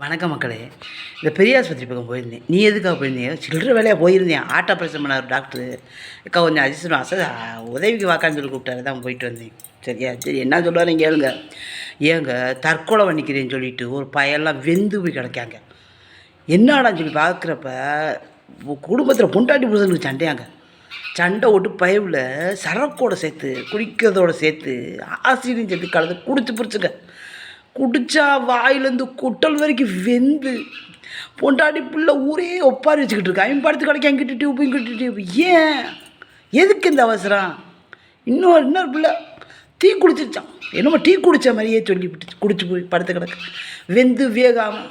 வணக்கம் மக்களே. இந்த பெரியாஸ்பத்திரி பக்கம் போயிருந்தேன். நீ எதுக்காக போயிருந்தீங்க? சில்லற வேலையாக போயிருந்தேன். ஆட்டோ ஆப்ரேஷன் பண்ணார் டாக்டரு. அக்கா கொஞ்சம் உதவிக்கு வாக்கான்னு சொல்லி கூப்பிட்டாரு, தான் போயிட்டு வந்தேன். சரியா? சரி, என்ன சொல்லுவாருன்னு கேளுங்க. ஏங்க தற்கொலை பண்ணிக்கிறேன்னு சொல்லிட்டு ஒரு பயெல்லாம் வெந்து போய் கிடக்காங்க. என்னடான்னு சொல்லி பார்க்குறப்ப குடும்பத்தில் பொண்டாட்டி புருஷனுக்கு சண்டையாங்க. சண்டை ஓட்டு பயவில் சரக்கோடு சேர்த்து குடிக்கிறதோடு சேர்த்து ஆசிரியும் சேர்த்து கலந்து குடிச்சு பிடிச்சுங்க. குடித்தா வாயிலேருந்து குட்டல் வரைக்கும் வெந்து பொண்டாட்டி பிள்ளை ஊரே ஒப்பாரி வச்சுக்கிட்டு இருக்கா. அவன் படுத்து கிடைக்க அங்கிட்டு டியூப் இங்கிட்டு டியூப். ஏன் எதுக்கு இந்த அவசரம்? இன்னொரு பிள்ளை டீ குடிச்சிருச்சான். என்னமோ டீ குடித்த மாதிரியே சொல்லிவிட்டு குடிச்சு போய் படுத்து கிடக்கு வெந்து வேகாமல்.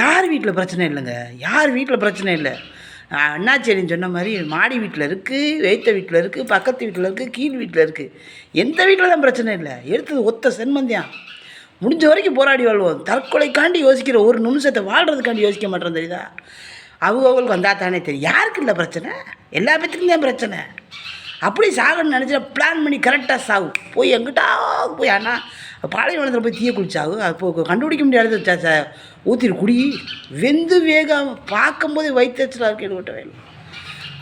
யார் வீட்டில் பிரச்சனை இல்லைங்க, யார் வீட்டில் பிரச்சனை இல்லை. அண்ணாச்சேரின்னு சொன்ன மாதிரி மாடி வீட்டில் இருக்குது, வெய்த்த வீட்டில் இருக்குது, பக்கத்து வீட்டில் இருக்குது, கீழ் வீட்டில் இருக்குது. எந்த வீட்டில் தான் பிரச்சனை இல்லை. எடுத்தது ஒத்த சென்மந்தியான். முடிஞ்ச வரைக்கும் போராடி வாழ்வோம். தற்கொலைக்காண்டி யோசிக்கிற ஒரு நிமிஷத்தை வாழ்கிறதுக்காண்டி யோசிக்க மாட்டோம். தெரியுதா? அவங்களுக்கு வந்தால் தானே தெரியும். யாருக்கு இல்லை பிரச்சனை? எல்லா பேத்துக்கும் தான் பிரச்சனை. அப்படி சாகணும்னு நினச்சா பிளான் பண்ணி கரெக்டாக சாகும். போய் எங்கிட்டா போய் ஆனால் பாலைவனத்தில் போய் தீய குளிச்சாகும். அப்போ கண்டுபிடிக்க முடியாத ஊற்றிட்டு குடி வெந்து வேகாமல் பார்க்கும்போதே வயிற்றுச்சலாக இருக்கு விட்ட வேலை.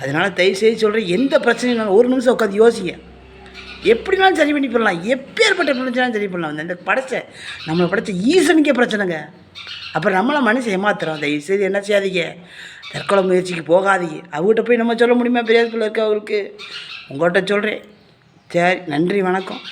அதனால் தயவுசெய்து சொல்கிறேன், எந்த பிரச்சனையும் ஒரு நிமிஷம் உட்காந்து யோசிங்க. எப்படினாலும் சரி பண்ணி போடலாம். எப்பேற்பட்ட பிரச்சனையும் சரி பண்ணலாம். இந்த நம்மளை படைச்ச ஈசனுக்கே பிரச்சனைங்க. அப்புறம் நம்மளை மனுஷன் ஏமாத்துறோம். தயவுசெய்து என்ன செய்யாதீங்க, தற்கொலை முயற்சிக்கு போகாதீங்க. அவங்ககிட்ட போய் நம்ம சொல்ல முடியுமா? பெரியாஸ்பத்திரியில் இருக்க அவங்களுக்கு உங்கள்கிட்ட சொல்கிறேன். சரி, நன்றி, வணக்கம்.